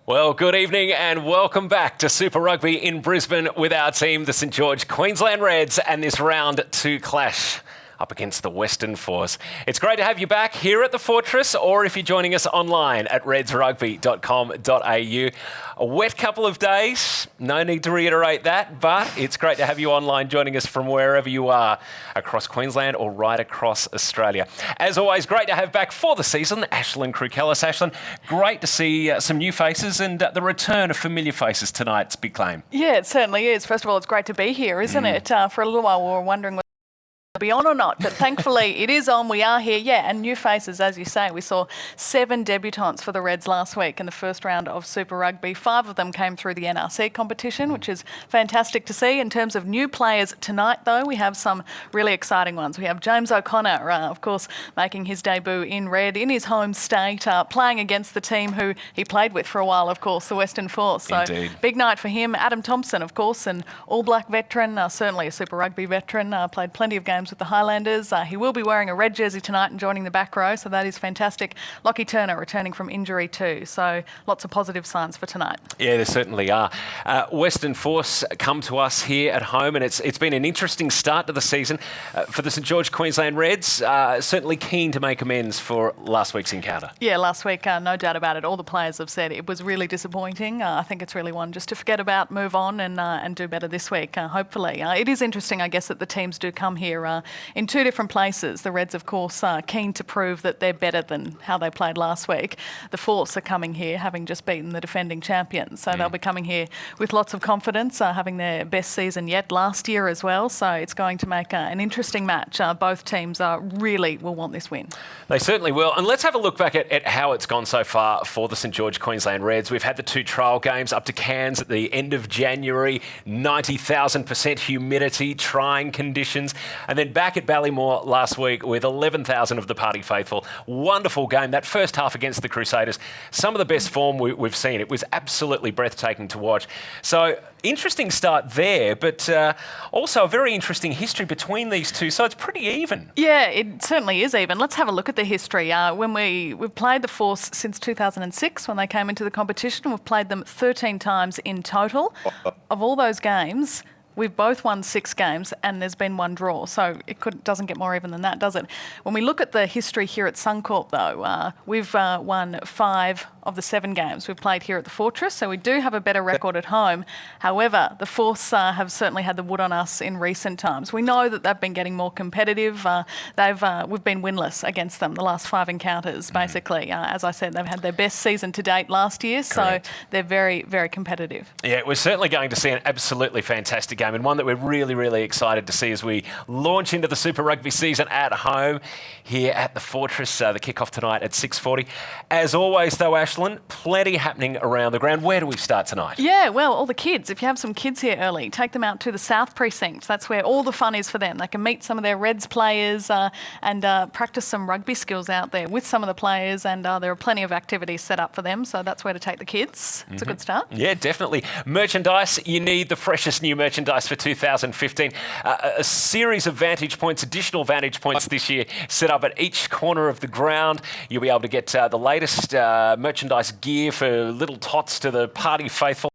Well, good evening and welcome back to Super Rugby in Brisbane with our team, the St.George Queensland Reds, and this round 2 clash up against the Western Force. It's great to have you back here at the Fortress, or if you're joining us online at redsrugby.com.au. A wet couple of days, no need to reiterate that, but it's great to have you online joining us from wherever you are across Queensland or right across Australia. As always, great to have back for the season, Ashlyn Krukellis. Ashlyn, great to see some new faces and the return of familiar faces tonight's big claim. Yeah, it certainly is. First of all, it's great to be here, isn't it? For a little while we were wondering whether it'll be on or not, but thankfully it is on. We are here, and new faces, as you say. We saw 7 debutants for the Reds last week in the first round of Super Rugby. 5 of them came through the NRC competition, which is fantastic to see. In terms of new players tonight, though, we have some really exciting ones. We have James O'Connor, of course, making his debut in red in his home state, playing against the team who he played with for a while, of course, the Western Force. So Indeed. Big night for him. Adam Thompson, of course, an All Black veteran, certainly a Super Rugby veteran, played plenty of games with the Highlanders. He will be wearing a red jersey tonight and joining the back row, so that is fantastic. Lockie Turner returning from injury too, so lots of positive signs for tonight. Yeah, there certainly are. Western Force come to us here at home, and it's been an interesting start to the season for the St George Queensland Reds. Certainly keen to make amends for last week's encounter. Yeah, last week, no doubt about it. All the players have said it was really disappointing. I think it's really one just to forget about, move on and do better this week, hopefully. It is interesting, I guess, that the teams do come here in 2 different places. The Reds, of course, are keen to prove that they're better than how they played last week. The Force are coming here having just beaten the defending champions. So they'll be coming here with lots of confidence, having their best season yet last year as well. So it's going to make an interesting match. Both teams really will want this win. They certainly will. And let's have a look back at how it's gone so far for the St George Queensland Reds. We've had the 2 trial games up to Cairns at the end of January, 90,000% humidity, trying conditions, and then back at Ballymore last week with 11,000 of the party faithful. Wonderful game. That first half against the Crusaders, some of the best form we've seen. It was absolutely breathtaking to watch. So interesting start there, but also a very interesting history between these two. So it's pretty even. Yeah, it certainly is even. Let's have a look at the history. When we've played the Force since 2006 when they came into the competition. We've played them 13 times in total. Of all those games, we've both won 6 games and there's been 1 draw. So it doesn't get more even than that, does it? When we look at the history here at Suncorp, though, we've won 5 of the 7 games we've played here at the Fortress, so we do have a better record at home. However, the Force have certainly had the wood on us in recent times. We know that they've been getting more competitive. We've been winless against them the last 5 encounters, basically. As I said, they've had their best season to date last year, Correct. So they're very, very competitive. Yeah, we're certainly going to see an absolutely fantastic game, and one that we're really, really excited to see as we launch into the Super Rugby season at home here at the Fortress. The kickoff tonight at 6:40. As always, though, Ashlyn, plenty happening around the ground. Where do we start tonight? Yeah, well, all the kids. If you have some kids here early, take them out to the South Precinct. That's where all the fun is for them. They can meet some of their Reds players and practice some rugby skills out there with some of the players, and there are plenty of activities set up for them, so that's where to take the kids. It's a good start. Yeah, definitely. Merchandise, you need the freshest new merchandise for 2015. A series of vantage points, additional vantage points this year set up at each corner of the ground. You'll be able to get the latest merchandise gear for little tots to the party faithful.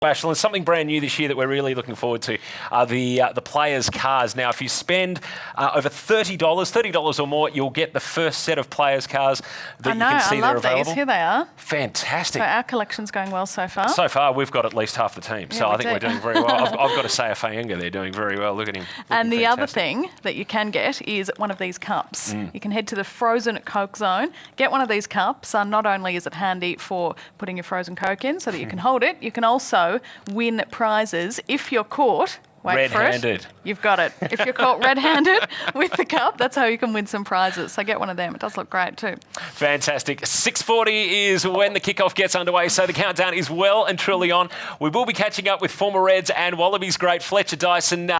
Ashlyn, something brand new this year that we're really looking forward to are the players' cars. Now, if you spend over $30 or more, you'll get the first set of players' cars that you can see they're available. These. Here they are. Fantastic. So our collection's going well so far. So far, we've got at least half the team. So I think we're doing very well. I've got to say, Fayenga, they're doing very well. Look at him. And the other thing that you can get is one of these cups. You can head to the frozen Coke zone, get one of these cups. Not only is it handy for putting your frozen Coke in so that you can hold it, you can also win prizes if you're caught. Wait for it. You've got it. If you're caught red-handed with the cup, that's how you can win some prizes. So get one of them. It does look great too. Fantastic. 6:40 is when the kickoff gets underway, so the countdown is well and truly on. We will be catching up with former Reds and Wallabies great Fletcher Dyson.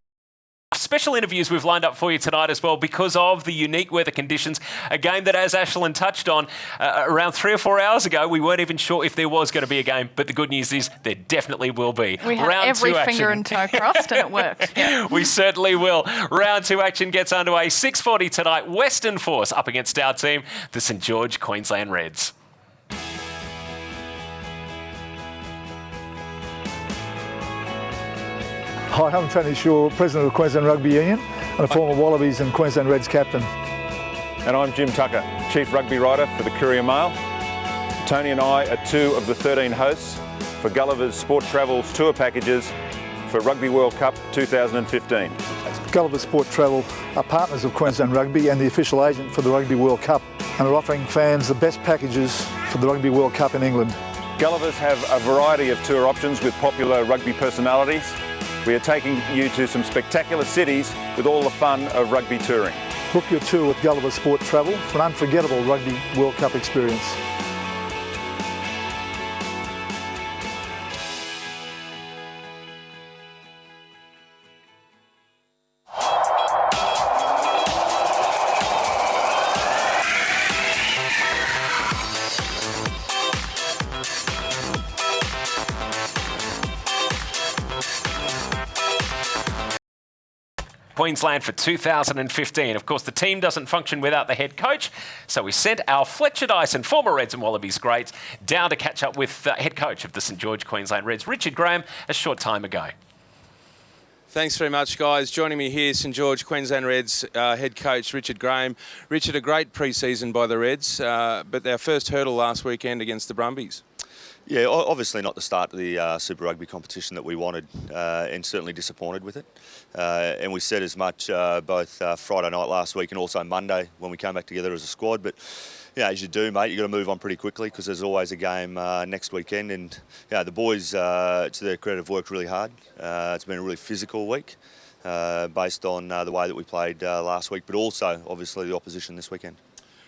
Special interviews we've lined up for you tonight as well because of the unique weather conditions. A game that, as Ashlyn touched on, around 3 or 4 hours ago, we weren't even sure if there was going to be a game, but the good news is there definitely will be. We had every finger and toe crossed and it worked. Yeah. We certainly will. Round 2 action gets underway. 6:40 tonight, Western Force up against our team, the St George Queensland Reds. Hi, I'm Tony Shaw, President of the Queensland Rugby Union and a former Wallabies and Queensland Reds captain. And I'm Jim Tucker, Chief Rugby Writer for the Courier Mail. Tony and I are 2 of the 13 hosts for Gulliver's Sport Travels tour packages for Rugby World Cup 2015. Gulliver Sport Travel are partners of Queensland Rugby and the official agent for the Rugby World Cup and are offering fans the best packages for the Rugby World Cup in England. Gullivers have a variety of tour options with popular rugby personalities. We are taking you to some spectacular cities with all the fun of rugby touring. Book your tour with Gulliver Sport Travel for an unforgettable Rugby World Cup experience. Queensland for 2015. Of course, the team doesn't function without the head coach, so we sent our Fletcher Dyson, former Reds and Wallabies greats, down to catch up with the head coach of the St. George Queensland Reds, Richard Graham, a short time ago. Thanks very much, guys. Joining me here, St. George Queensland Reds head coach Richard Graham. Richard, a great pre-season by the Reds, but their first hurdle last weekend against the Brumbies. Yeah, obviously not the start of the Super Rugby competition that we wanted, and certainly disappointed with it. And we said as much both Friday night last week and also Monday when we came back together as a squad. But you know, as you do, mate, you've got to move on pretty quickly because there's always a game next weekend. And you know, the boys, to their credit, have worked really hard. It's been a really physical week based on the way that we played last week, but also obviously the opposition this weekend.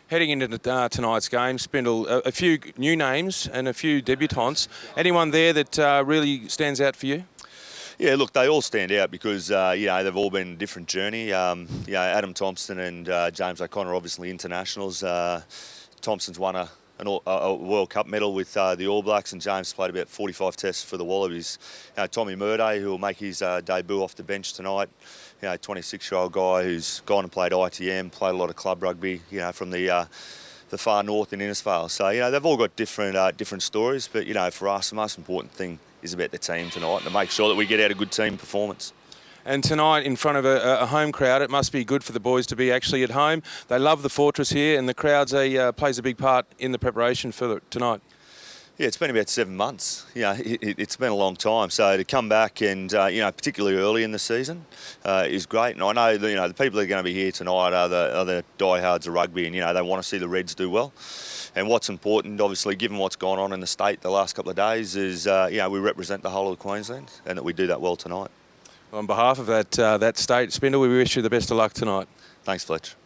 Heading into tonight's game, Spindle, a few new names and a few debutants. Anyone there that really stands out for you? Yeah, look, they all stand out because you know, they've all been a different journey. You know, Adam Thompson and James O'Connor, obviously internationals. Thompson's won a World Cup medal with the All Blacks, and James played about 45 tests for the Wallabies. You know, Tommy Murday, who will make his debut off the bench tonight. You know, 26-year-old guy who's gone and played ITM, played a lot of club rugby. You know, from the far north in Innisfail. So you know, they've all got different stories. But you know, for us, the most important thing is about the team tonight and to make sure that we get out a good team performance. And tonight, in front of a home crowd, it must be good for the boys to be actually at home. They love the Fortress here, and the crowds plays a big part in the preparation for tonight. Yeah, it's been about 7 months. You know, it's been a long time. So to come back and you know, particularly early in the season, is great. And I know that, you know, the people that are going to be here tonight are the diehards of rugby, and you know, they want to see the Reds do well. And what's important, obviously, given what's gone on in the state the last couple of days, is you know, we represent the whole of Queensland, and that we do that well tonight. Well, on behalf of that state, Spindle, we wish you the best of luck tonight. Thanks, Fletch.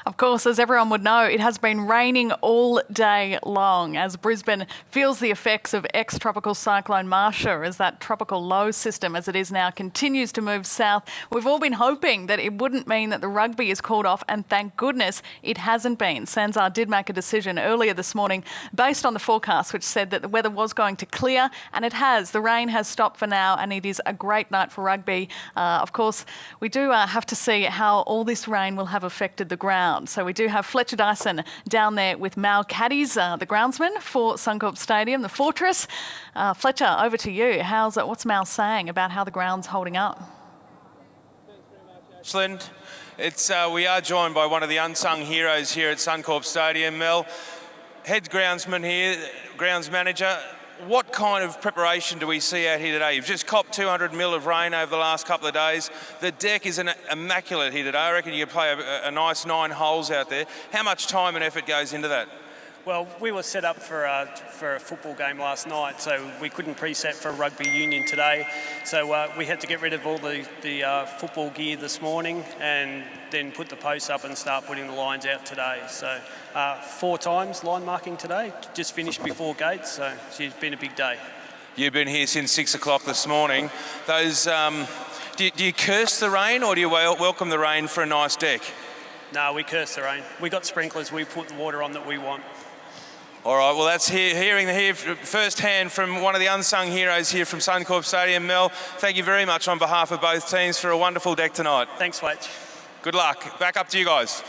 Of course, as everyone would know, it has been raining all day long as Brisbane feels the effects of ex-tropical cyclone Marsha as that tropical low system, as it is now, continues to move south. We've all been hoping that it wouldn't mean that the rugby is called off, and thank goodness it hasn't been. SANZAAR did make a decision earlier this morning based on the forecast, which said that the weather was going to clear, and it has. The rain has stopped for now, and it is a great night for rugby. Of course, we do have to see how all this rain will have affected the ground. So we do have Fletcher Dyson down there with Mal Caddies, the groundsman for Suncorp Stadium, the Fortress. Fletcher, over to you. What's Mal saying about how the ground's holding up? Ashland, we are joined by one of the unsung heroes here at Suncorp Stadium, Mel. Head groundsman here, grounds manager. What kind of preparation do we see out here today? You've just copped 200 mil of rain over the last couple of days. The deck is immaculate here today. I reckon you could play a nice 9 holes out there. How much time and effort goes into that? Well, we were set up for a football game last night, so we couldn't preset for a rugby union today. So we had to get rid of all the football gear this morning and then put the posts up and start putting the lines out today. So 4 times line marking today, just finished before gates, so it's been a big day. You've been here since 6 o'clock this morning. Those, do you curse the rain or do you welcome the rain for a nice deck? No, we curse the rain. We got sprinklers, we put the water on that we want. All right, well, that's hearing firsthand from one of the unsung heroes here from Suncorp Stadium. Mel, thank you very much on behalf of both teams for a wonderful deck tonight. Thanks, Fletch. Good luck. Back up to you guys.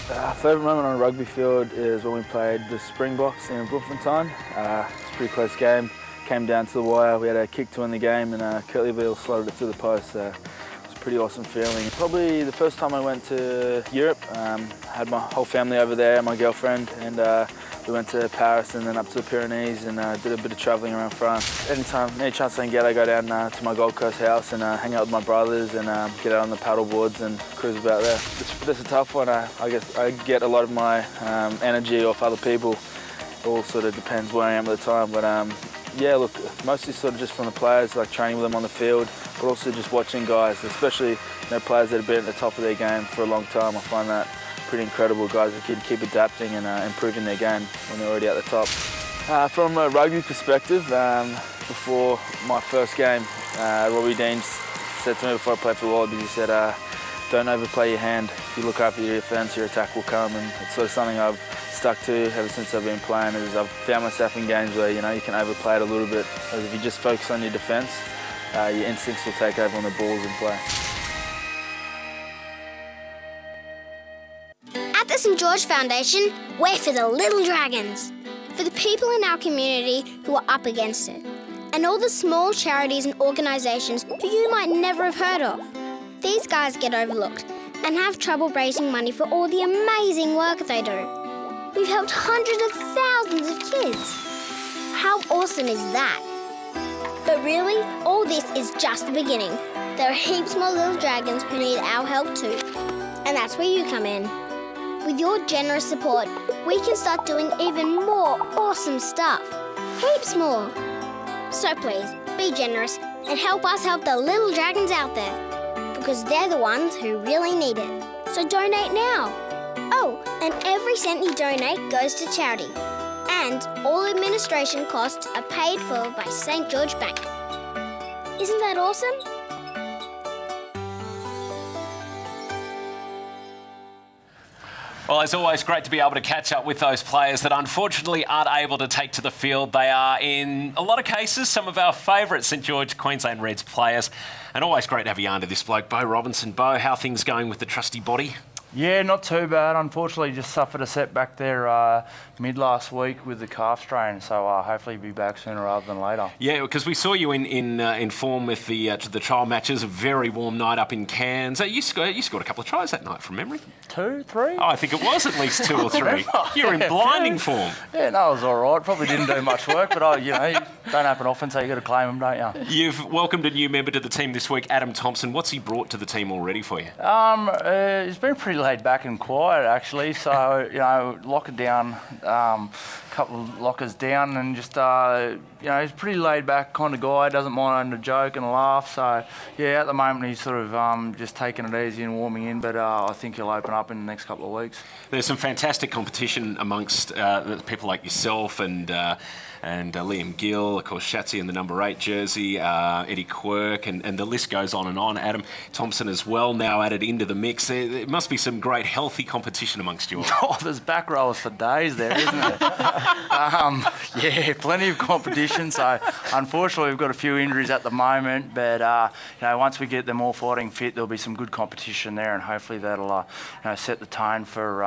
Favourite moment on a rugby field is when we played the Springboks in Bloemfontein. It's a pretty close game. Came down to the wire. We had a kick to win the game, and Kurt Leeville slotted it through the post. It was a pretty awesome feeling. Probably the first time I went to Europe. Had my whole family over there, my girlfriend, and we went to Paris and then up to the Pyrenees and did a bit of travelling around France. Any chance I can get, I go down to my Gold Coast house and hang out with my brothers and get out on the paddle boards and cruise about there. It's a tough one. I guess I get a lot of my energy off other people. It all sort of depends where I am at the time. But yeah, look, mostly sort of just from the players, like training with them on the field, but also just watching guys, especially players that have been at the top of their game for a long time. I find that pretty incredible. Guys that can keep adapting and improving their game when they're already at the top. From a rugby perspective, before my first game, Robbie Dean said to me before I played for the Wallabies, he said, don't overplay your hand. If you look after your defence, your attack will come, and it's sort of something I've stuck to ever since I've been playing. Is I've found myself in games where you can overplay it a little bit. Whereas if you just focus on your defence, your instincts will take over on the balls and play. At the St.George Foundation, we're for the little dragons, for the people in our community who are up against it, and all the small charities and organisations who you might never have heard of. These guys get overlooked and have trouble raising money for all the amazing work they do. We've helped hundreds of thousands of kids. How awesome is that? But really, all this is just the beginning. There are heaps more little dragons who need our help too, and that's where you come in. With your generous support, we can start doing even more awesome stuff. Heaps more. So please, be generous and help us help the little dragons out there, because they're the ones who really need it. So donate now. Oh, and every cent you donate goes to charity. And all administration costs are paid for by St. George Bank. Isn't that awesome? Well, it's always great to be able to catch up with those players that unfortunately aren't able to take to the field. They are, in a lot of cases, some of our favourite St George Queensland Reds players. And always great to have you under this bloke, Bo Robinson. Bo, how are things going with the trusty body? Yeah, not too bad. Unfortunately, just suffered a setback there mid last week with the calf strain. So hopefully be back sooner rather than later. Yeah, because we saw you in form with the trial matches. A very warm night up in Cairns. You scored a couple of tries that night from memory. 2, 3? Oh, I think it was at least 2 or 3. You're in blinding form. Yeah, no, it was all right. Probably didn't do much work, but you don't happen often, so you got to claim them, don't you? You've welcomed a new member to the team this week, Adam Thompson. What's he brought to the team already for you? He's been pretty laid back and quiet actually. So lock it down, a couple of lockers down, and just he's a pretty laid back kind of guy. Doesn't mind a joke and a laugh. So yeah, at the moment he's sort of just taking it easy and warming in. But I think he'll open up in the next couple of weeks. There's some fantastic competition amongst people like yourself and Liam Gill, of course, Shatsy in the number 8 jersey, Eddie Quirk, and the list goes on and on. Adam Thompson as well now added into the mix. There must be some great healthy competition amongst you all. Oh, there's back rollers for days there, isn't there? Yeah, plenty of competition. So unfortunately, we've got a few injuries at the moment, but once we get them all fighting fit, there'll be some good competition there, and hopefully that'll set the tone for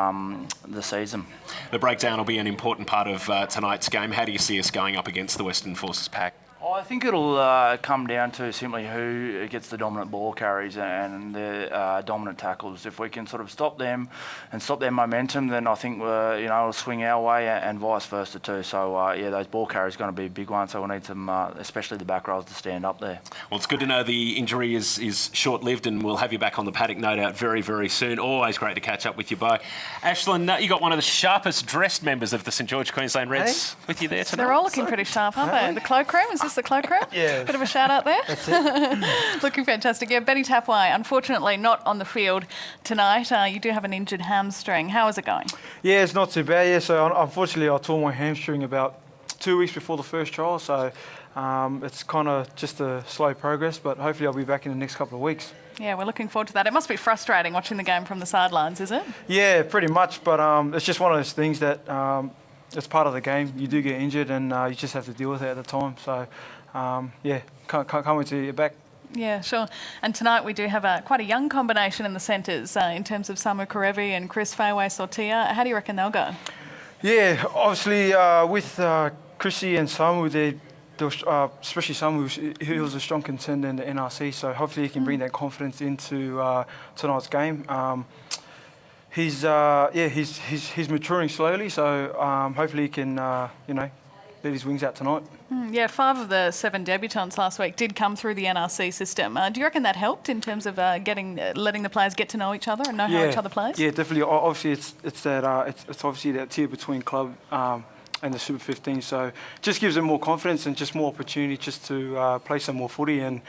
the season. The breakdown will be an important part of tonight's game. How do you see us going up against the Western Forces pack? I think it'll come down to simply who gets the dominant ball carries and the dominant tackles. If we can sort of stop them and stop their momentum, then I think it'll swing our way and vice versa too. So those ball carries are going to be a big one. So we'll need some, especially the back rows, to stand up there. Well, it's good to know the injury is short-lived, and we'll have you back on the paddock, no doubt, very, very soon. Always great to catch up with you, Bo. Ashlyn, you got one of the sharpest dressed members of the St George Queensland Reds with you there tonight. They're all looking pretty sharp, aren't they? The cloak room, is this the cloak room? Yeah. Bit of a shout out there. That's it. Looking fantastic. Yeah, Benny Tapwai, unfortunately not on the field tonight. You do have an injured hamstring. How is it going? Yeah, it's not too bad. Yeah, so unfortunately I tore my hamstring about 2 weeks before the first trial, so it's kind of just a slow progress, but hopefully I'll be back in the next couple of weeks. Yeah, we're looking forward to that. It must be frustrating watching the game from the sidelines, is it? Yeah, pretty much, but it's just one of those things that it's part of the game. You do get injured, and you just have to deal with it at the time. So, can't wait to get back Yeah, sure. And tonight we do have quite a young combination in the centres in terms of Samu Karevi and Chris Fairway-Sortia. How do you reckon they'll go? Yeah, obviously with Chrissy and Samu, especially Samu, he was a strong contender in the NRC, so hopefully he can bring that confidence into tonight's game. He's maturing slowly, so hopefully he can let his wings out tonight. Yeah, 5 of the 7 debutants last week did come through the NRC system. Do you reckon that helped in terms of letting the players get to know each other and know how each other plays? Yeah, definitely. Obviously, it's obviously that tier between club and the Super 15, so just gives them more confidence and just more opportunity just to play some more footy. And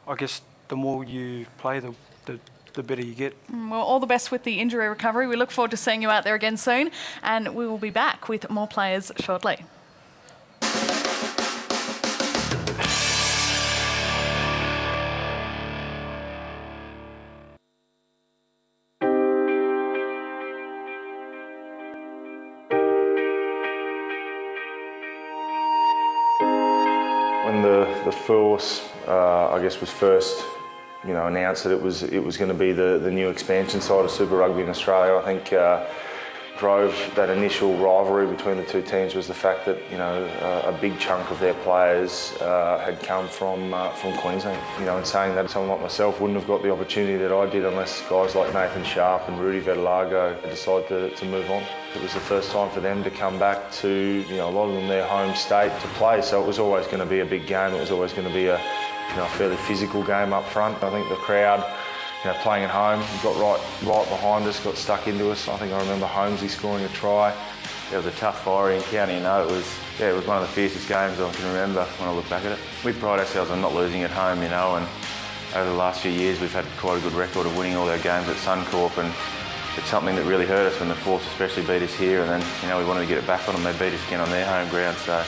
I guess the more you play, the better you get. Well, all the best with the injury recovery. We look forward to seeing you out there again soon, and we will be back with more players shortly. When the force, I guess, was first, announced that it was going to be the new expansion side of Super Rugby in Australia, I think drove that initial rivalry between the two teams was the fact that a big chunk of their players had come from Queensland. In saying that, someone like myself wouldn't have got the opportunity that I did unless guys like Nathan Sharp and Rudy Vetalago decided to move on. It was the first time for them to come back to a lot of them their home state to play, so it was always going to be a big game. It was always going to be a fairly physical game up front. I think the crowd, playing at home, got right behind us, got stuck into us. I think I remember Holmesy scoring a try. It was a tough fiery encounter, it was one of the fiercest games I can remember when I look back at it. We pride ourselves on not losing at home, and over the last few years we've had quite a good record of winning all our games at Suncorp, and it's something that really hurt us when the Force especially beat us here, and then we wanted to get it back on them. They beat us again on their home ground, so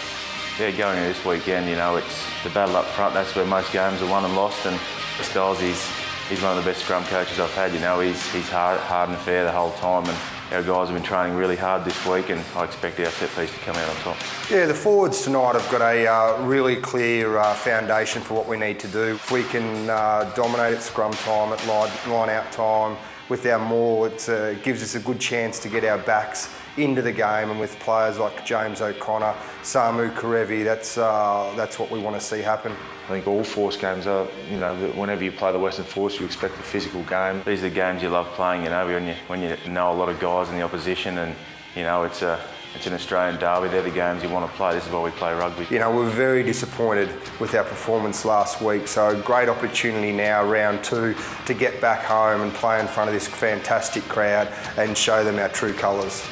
going into this weekend, it's the battle up front. That's where most games are won and lost, and Styles, he's one of the best scrum coaches I've had. He's hard and fair the whole time, and our guys have been training really hard this week, and I expect our set piece to come out on top. Yeah, the forwards tonight have got a really clear foundation for what we need to do. If we can dominate at scrum time, at line out time, with our maul, it gives us a good chance to get our backs into the game, and with players like James O'Connor, Samu Karevi, that's what we want to see happen. I think all Force games are, whenever you play the Western Force, you expect a physical game. These are the games you love playing, when you know a lot of guys in the opposition, and it's an Australian derby. They're the games you want to play. This is why we play rugby. We're very disappointed with our performance last week, so great opportunity now, round 2, to get back home and play in front of this fantastic crowd and show them our true colours.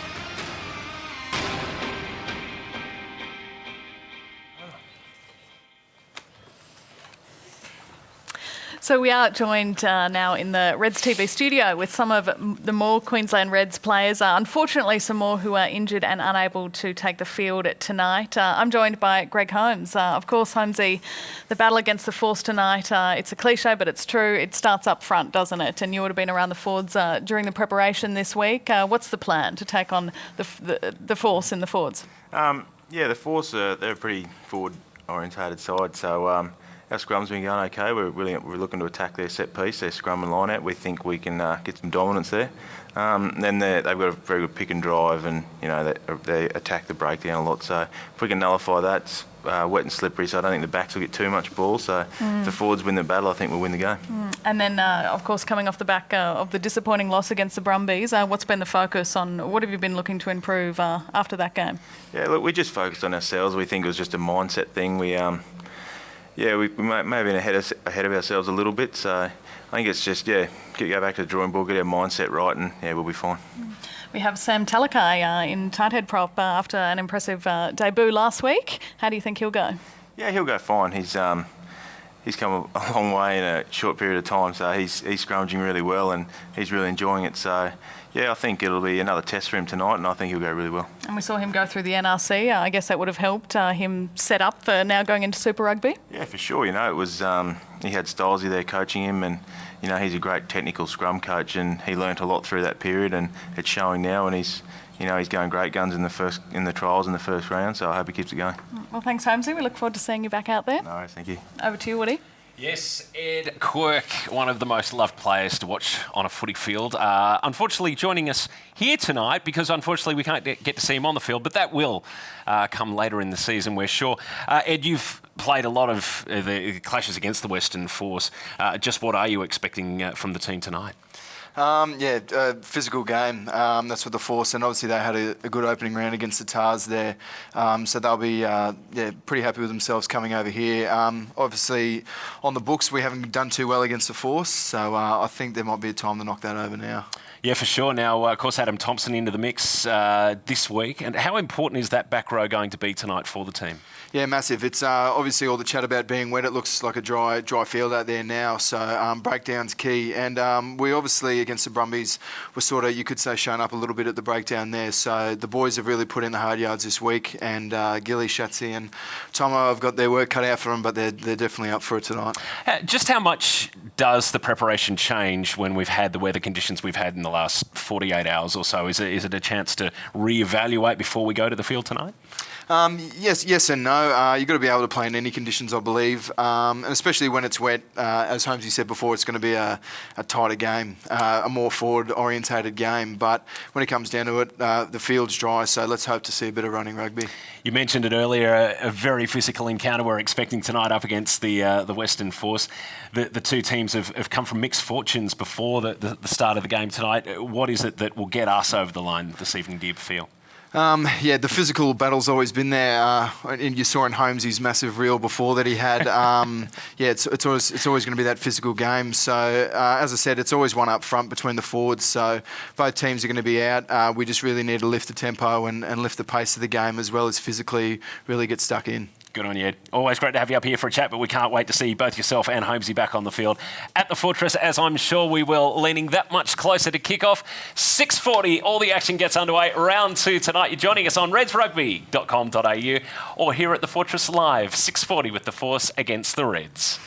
So we are joined now in the Reds TV studio with some of the more Queensland Reds players. Unfortunately, some more who are injured and unable to take the field tonight. I'm joined by Greg Holmes. Of course, Holmesy, the battle against the Force tonight, it's a cliche, but it's true. It starts up front, doesn't it? And you would have been around the forwards during the preparation this week. What's the plan to take on the Force in the forwards? The Force, they're a pretty forward-orientated side, so our scrum's been going okay. We're looking to attack their set piece, their scrum and line out. We think we can get some dominance there. Then they've got a very good pick and drive, and they attack the breakdown a lot. So if we can nullify that, it's wet and slippery. So I don't think the backs will get too much ball. So if the forwards win the battle, I think we'll win the game. And then, of course, coming off the back of the disappointing loss against the Brumbies, what's been the focus on? What have you been looking to improve after that game? Yeah, look, we just focused on ourselves. We think it was just a mindset thing. We may have been ahead of ourselves a little bit, so I think it's just, go back to the drawing board, get our mindset right, and we'll be fine. We have Sam Talakai in tight head prop after an impressive debut last week. How do you think he'll go? Yeah, he'll go fine. He's come a long way in a short period of time, so he's scrummaging really well, and he's really enjoying it. So I think it'll be another test for him tonight, and I think he'll go really well. And we saw him go through the NRC. I guess that would have helped him set up for now going into Super Rugby. Yeah, for sure. It was he had Stylesy there coaching him, and he's a great technical scrum coach, and he learnt a lot through that period, and it's showing now. And he's going great guns in the trials in the first round. So I hope he keeps it going. Well, thanks, Holmesy. We look forward to seeing you back out there. No worries, thank you. Over to you, Woody. Yes, Ed Quirk, one of the most loved players to watch on a footy field. Unfortunately, joining us here tonight because unfortunately we can't get to see him on the field, but that will come later in the season, we're sure. Ed, you've played a lot of the clashes against the Western Force. Just what are you expecting from the team tonight? Physical game. That's what the Force, and obviously they had a good opening round against the Tars there. So they'll be pretty happy with themselves coming over here. Obviously, on the books, we haven't done too well against the Force, so I think there might be a time to knock that over now. Yeah, for sure. Now, of course, Adam Thompson into the mix this week. And how important is that back row going to be tonight for the team? Yeah, massive. It's obviously all the chat about being wet. It looks like a dry field out there now. So breakdown's key. And we obviously, against the Brumbies, were sort of, you could say, shown up a little bit at the breakdown there. So the boys have really put in the hard yards this week. And Gilly, Shatsy and Tomo have got their work cut out for them, but they're definitely up for it tonight. Just how much does the preparation change when we've had the weather conditions we've had in the last 48 hours or so? Is it a chance to reevaluate before we go to the field tonight? Yes and no. You've got to be able to play in any conditions, I believe, and especially when it's wet. As Holmesy said before, it's going to be a tighter game, a more forward-orientated game. But when it comes down to it, the field's dry, so let's hope to see a bit of running rugby. You mentioned it earlier, a very physical encounter we're expecting tonight up against the Western Force. The two teams have come from mixed fortunes before the start of the game tonight. What is it that will get us over the line this evening, do you feel? The physical battle's always been there. And you saw in Holmesy's massive reel before that he had. It's always going to be that physical game. So, as I said, it's always one up front between the forwards. So, both teams are going to be out. We just really need to lift the tempo and lift the pace of the game as well as physically really get stuck in. Good on you, Ed. Always great to have you up here for a chat, but we can't wait to see both yourself and Holmesy back on the field at the Fortress, as I'm sure we will, leaning that much closer to kick-off. 6:40, all the action gets underway. Round 2 tonight. You're joining us on redsrugby.com.au or here at the Fortress Live, 6:40 with the Force against the Reds.